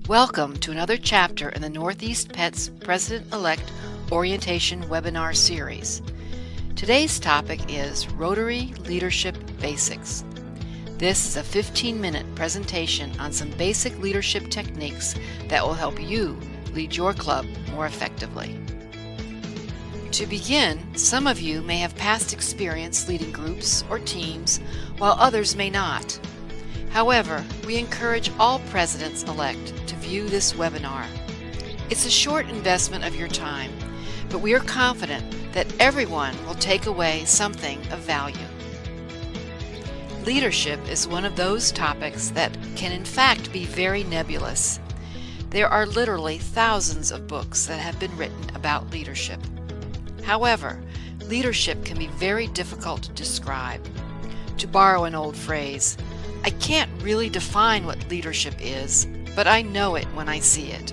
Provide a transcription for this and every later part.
Welcome to another chapter in the Northeast Pets President-Elect Orientation Webinar Series. Today's topic is Rotary Leadership Basics. This is a 15-minute presentation on some basic leadership techniques that will help you lead your club more effectively. To begin, some of you may have past experience leading groups or teams, while others may not. However, we encourage all presidents-elect to view this webinar. It's a short investment of your time, but we are confident that everyone will take away something of value. Leadership is one of those topics that can in fact be very nebulous. There are literally thousands of books that have been written about leadership. However, leadership can be very difficult to describe. To borrow an old phrase, I can't really define what leadership is, but I know it when I see it.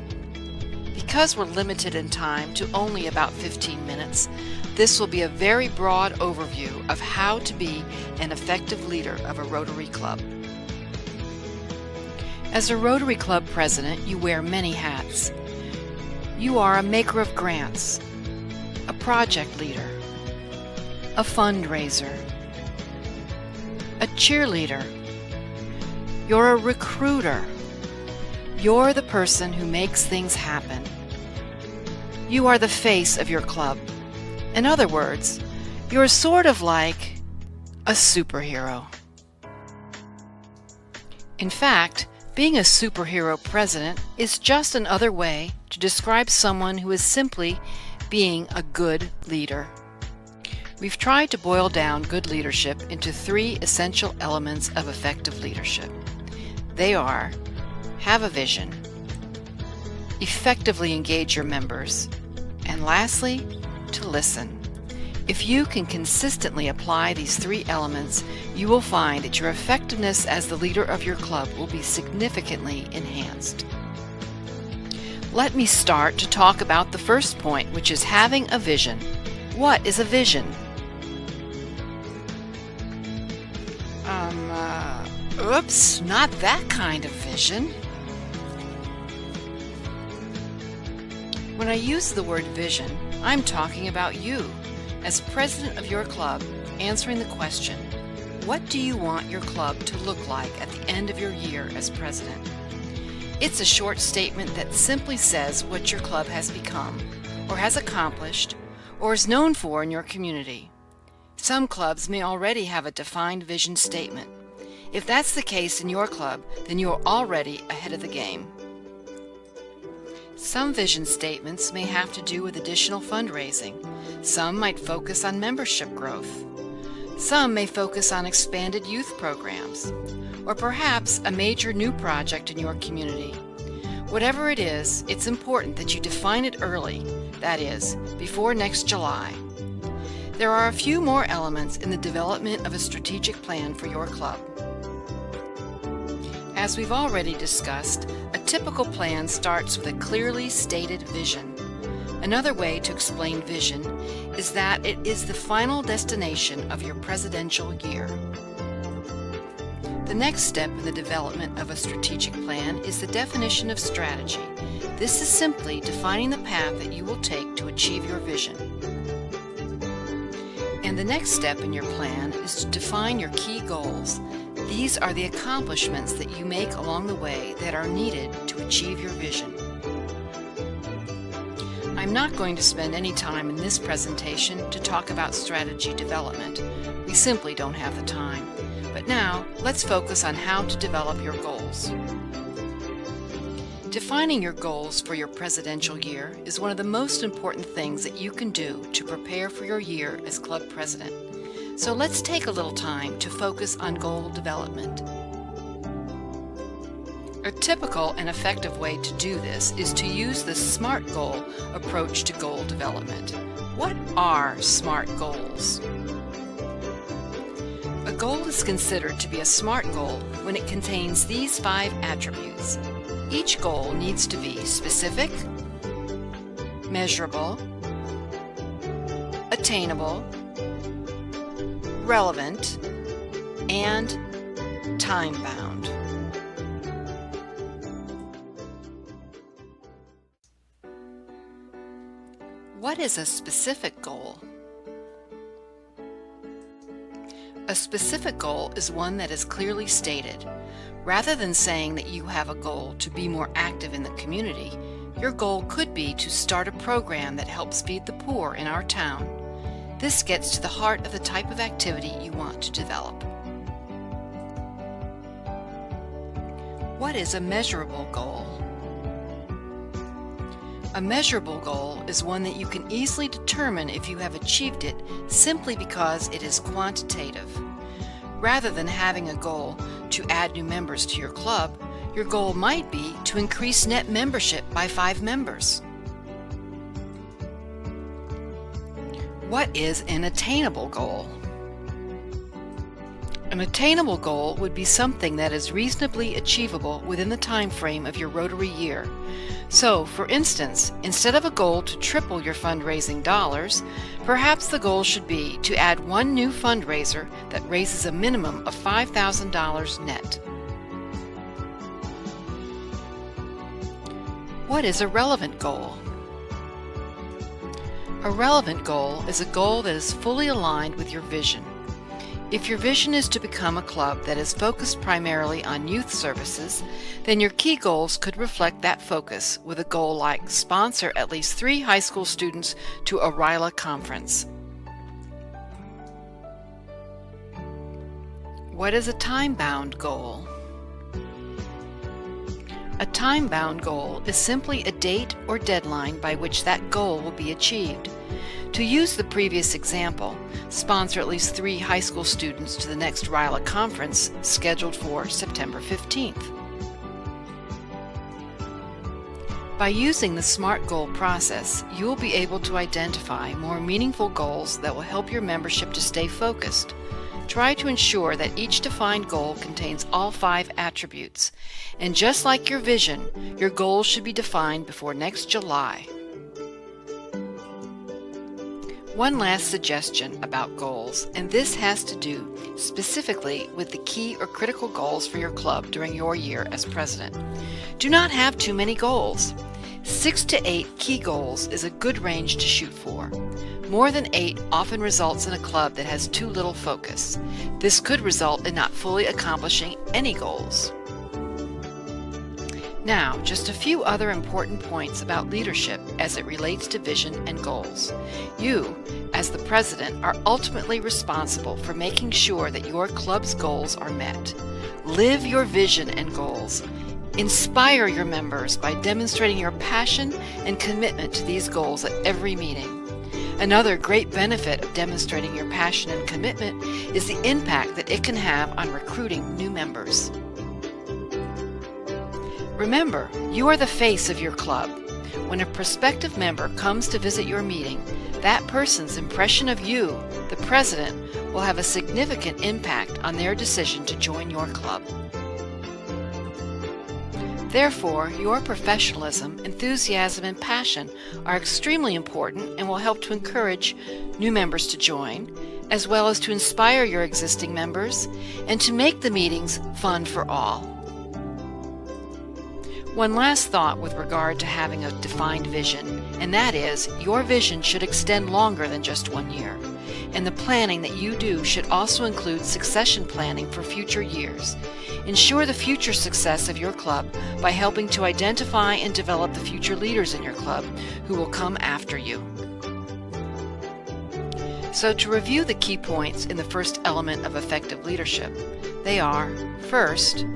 Because we're limited in time to only about 15 minutes, this will be a very broad overview of how to be an effective leader of a Rotary Club. As a Rotary Club president, you wear many hats. You are a maker of grants, a project leader, a fundraiser, a cheerleader. You're a recruiter. You're the person who makes things happen. You are the face of your club. In other words, you're sort of like a superhero. In fact, being a superhero president is just another way to describe someone who is simply being a good leader. We've tried to boil down good leadership into three essential elements of effective leadership. They are: have a vision, effectively engage your members, and lastly, to listen. If you can consistently apply these three elements, you will find that your effectiveness as the leader of your club will be significantly enhanced. Let me start to talk about the first point, which is having a vision. What is a vision? Oops, not that kind of vision. When I use the word vision, I'm talking about you, as president of your club, answering the question, what do you want your club to look like at the end of your year as president? It's a short statement that simply says what your club has become, or has accomplished, or is known for in your community. Some clubs may already have a defined vision statement. If that's the case in your club, then you're already ahead of the game. Some vision statements may have to do with additional fundraising. Some might focus on membership growth. Some may focus on expanded youth programs, or perhaps a major new project in your community. Whatever it is, it's important that you define it early, that is, before next July. There are a few more elements in the development of a strategic plan for your club. As we've already discussed, a typical plan starts with a clearly stated vision. Another way to explain vision is that it is the final destination of your presidential year. The next step in the development of a strategic plan is the definition of strategy. This is simply defining the path that you will take to achieve your vision. And the next step in your plan is to define your key goals. These are the accomplishments that you make along the way that are needed to achieve your vision. I'm not going to spend any time in this presentation to talk about strategy development. We simply don't have the time. But now, let's focus on how to develop your goals. Defining your goals for your presidential year is one of the most important things that you can do to prepare for your year as club president. So let's take a little time to focus on goal development. A typical and effective way to do this is to use the SMART goal approach to goal development. What are SMART goals? A goal is considered to be a SMART goal when it contains these 5 attributes. Each goal needs to be specific, measurable, attainable, relevant, and time-bound. What is a specific goal? A specific goal is one that is clearly stated. Rather than saying that you have a goal to be more active in the community, your goal could be to start a program that helps feed the poor in our town. This gets to the heart of the type of activity you want to develop. What is a measurable goal? A measurable goal is one that you can easily determine if you have achieved it simply because it is quantitative. Rather than having a goal to add new members to your club, your goal might be to increase net membership by 5 members. What is an attainable goal? An attainable goal would be something that is reasonably achievable within the time frame of your Rotary year. So, for instance, instead of a goal to triple your fundraising dollars, perhaps the goal should be to add one new fundraiser that raises a minimum of $5,000 net. What is a relevant goal? A relevant goal is a goal that is fully aligned with your vision. If your vision is to become a club that is focused primarily on youth services, then your key goals could reflect that focus with a goal like sponsor at least 3 high school students to a RILA conference. What is a time-bound goal? A time-bound goal is simply a date or deadline by which that goal will be achieved. To use the previous example, sponsor at least 3 high school students to the next RILA conference scheduled for September 15th. By using the SMART goal process, you will be able to identify more meaningful goals that will help your membership to stay focused. Try to ensure that each defined goal contains all 5 attributes. And just like your vision, your goals should be defined before next July. One last suggestion about goals, and this has to do specifically with the key or critical goals for your club during your year as president. Do not have too many goals. 6 to 8 key goals is a good range to shoot for. More than 8 often results in a club that has too little focus. This could result in not fully accomplishing any goals. Now, just a few other important points about leadership as it relates to vision and goals. You, as the president, are ultimately responsible for making sure that your club's goals are met. Live your vision and goals. Inspire your members by demonstrating your passion and commitment to these goals at every meeting. Another great benefit of demonstrating your passion and commitment is the impact that it can have on recruiting new members. Remember, you are the face of your club. When a prospective member comes to visit your meeting, that person's impression of you, the president, will have a significant impact on their decision to join your club. Therefore, your professionalism, enthusiasm, and passion are extremely important and will help to encourage new members to join, as well as to inspire your existing members and to make the meetings fun for all. One last thought with regard to having a defined vision, and that is, your vision should extend longer than just 1 year. And the planning that you do should also include succession planning for future years. Ensure the future success of your club by helping to identify and develop the future leaders in your club who will come after you. So to review the key points in the first element of effective leadership, they are, first,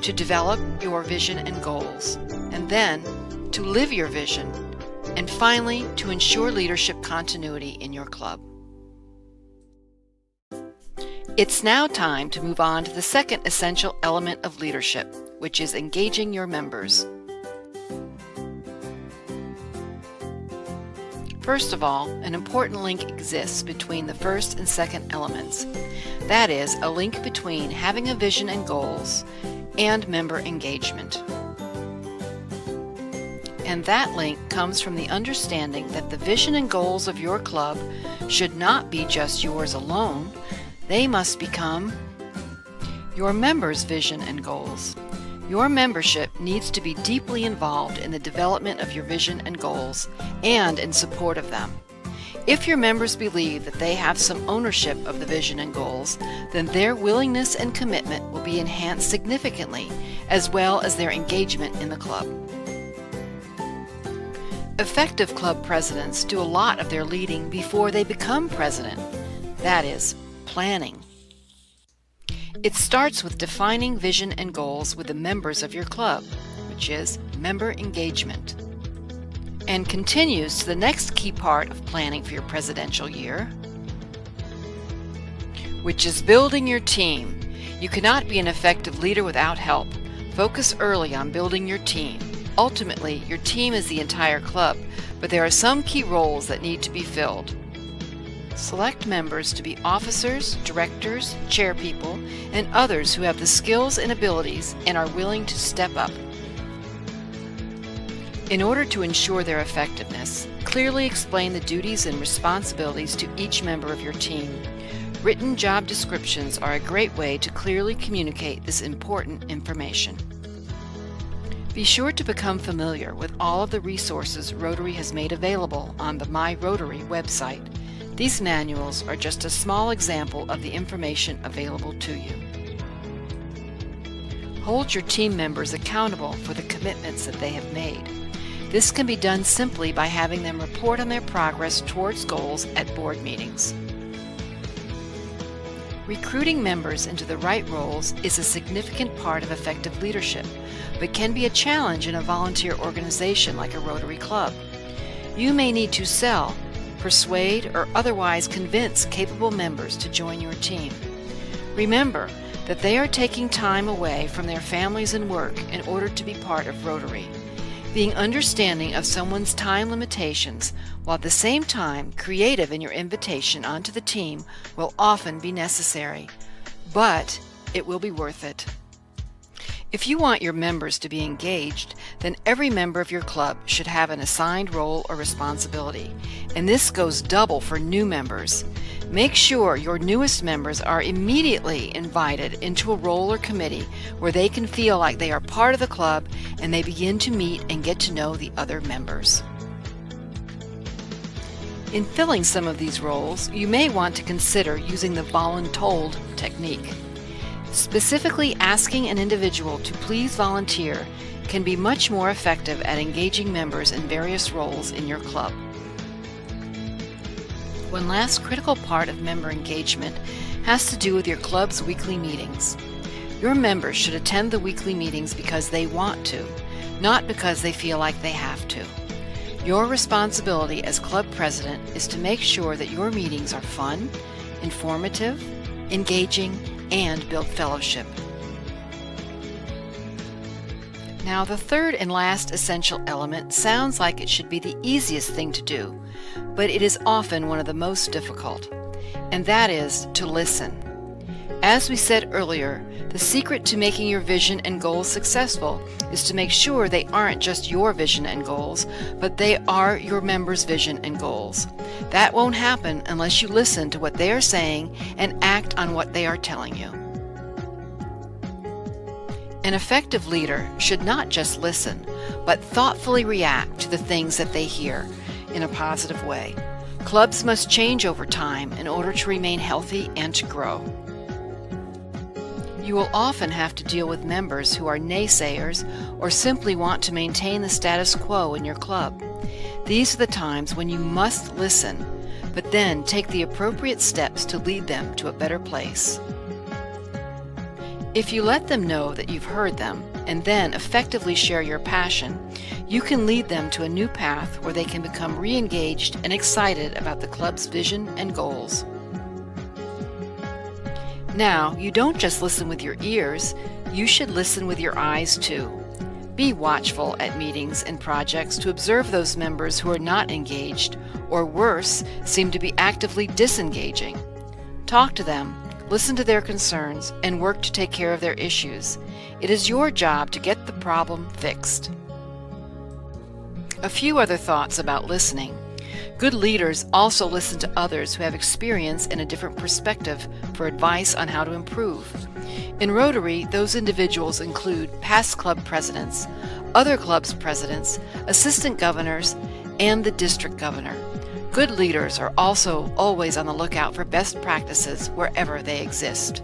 to develop your vision and goals, and then to live your vision, and finally to ensure leadership continuity in your club. It's now time to move on to the second essential element of leadership, which is engaging your members. First of all, an important link exists between the first and second elements. That is, a link between having a vision and goals and member engagement. And that link comes from the understanding that the vision and goals of your club should not be just yours alone. They must become your members' vision and goals. Your membership needs to be deeply involved in the development of your vision and goals and in support of them. If your members believe that they have some ownership of the vision and goals, then their willingness and commitment will be enhanced significantly, as well as their engagement in the club. Effective club presidents do a lot of their leading before they become president. That is, planning. It starts with defining vision and goals with the members of your club, which is member engagement, and continues to the next key part of planning for your presidential year, which is building your team. You cannot be an effective leader without help. Focus early on building your team. Ultimately, your team is the entire club, but there are some key roles that need to be filled. Select members to be officers, directors, chairpeople, and others who have the skills and abilities and are willing to step up. In order to ensure their effectiveness, clearly explain the duties and responsibilities to each member of your team. Written job descriptions are a great way to clearly communicate this important information. Be sure to become familiar with all of the resources Rotary has made available on the My Rotary website. These manuals are just a small example of the information available to you. Hold your team members accountable for the commitments that they have made. This can be done simply by having them report on their progress towards goals at board meetings. Recruiting members into the right roles is a significant part of effective leadership, but can be a challenge in a volunteer organization like a Rotary Club. You may need to sell, persuade, or otherwise convince capable members to join your team. Remember that they are taking time away from their families and work in order to be part of Rotary. Being understanding of someone's time limitations, while at the same time creative in your invitation onto the team, will often be necessary, but it will be worth it. If you want your members to be engaged, then every member of your club should have an assigned role or responsibility, and this goes double for new members. Make sure your newest members are immediately invited into a role or committee where they can feel like they are part of the club and they begin to meet and get to know the other members. In filling some of these roles, you may want to consider using the voluntold technique. Specifically asking an individual to please volunteer can be much more effective at engaging members in various roles in your club. One last critical part of member engagement has to do with your club's weekly meetings. Your members should attend the weekly meetings because they want to, not because they feel like they have to. Your responsibility as club president is to make sure that your meetings are fun, informative, engaging, and build fellowship. Now, the third and last essential element sounds like it should be the easiest thing to do, but it is often one of the most difficult, and that is to listen. As we said earlier, the secret to making your vision and goals successful is to make sure they aren't just your vision and goals, but they are your members' vision and goals. That won't happen unless you listen to what they are saying and act on what they are telling you. An effective leader should not just listen, but thoughtfully react to the things that they hear in a positive way. Clubs must change over time in order to remain healthy and to grow. You will often have to deal with members who are naysayers or simply want to maintain the status quo in your club. These are the times when you must listen, but then take the appropriate steps to lead them to a better place. If you let them know that you've heard them and then effectively share your passion, you can lead them to a new path where they can become re-engaged and excited about the club's vision and goals. Now, you don't just listen with your ears, you should listen with your eyes too. Be watchful at meetings and projects to observe those members who are not engaged, or worse, seem to be actively disengaging. Talk to them, listen to their concerns, and work to take care of their issues. It is your job to get the problem fixed. A few other thoughts about listening. Good leaders also listen to others who have experience and a different perspective for advice on how to improve. In Rotary, those individuals include past club presidents, other clubs' presidents, assistant governors, and the district governor. Good leaders are also always on the lookout for best practices wherever they exist.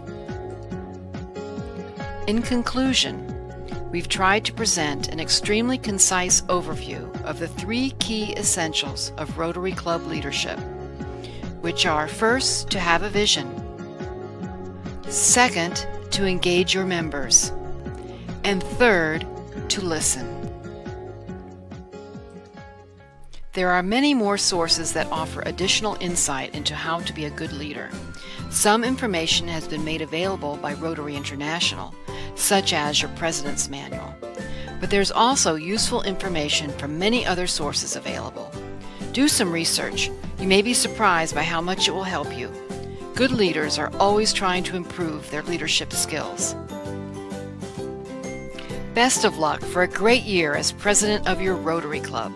In conclusion, we've tried to present an extremely concise overview of the 3 key essentials of Rotary Club leadership, which are: first, to have a vision; second, to engage your members; and third, to listen. There are many more sources that offer additional insight into how to be a good leader. Some information has been made available by Rotary International, such as your President's Manual. But there's also useful information from many other sources available. Do some research. You may be surprised by how much it will help you. Good leaders are always trying to improve their leadership skills. Best of luck for a great year as president of your Rotary Club.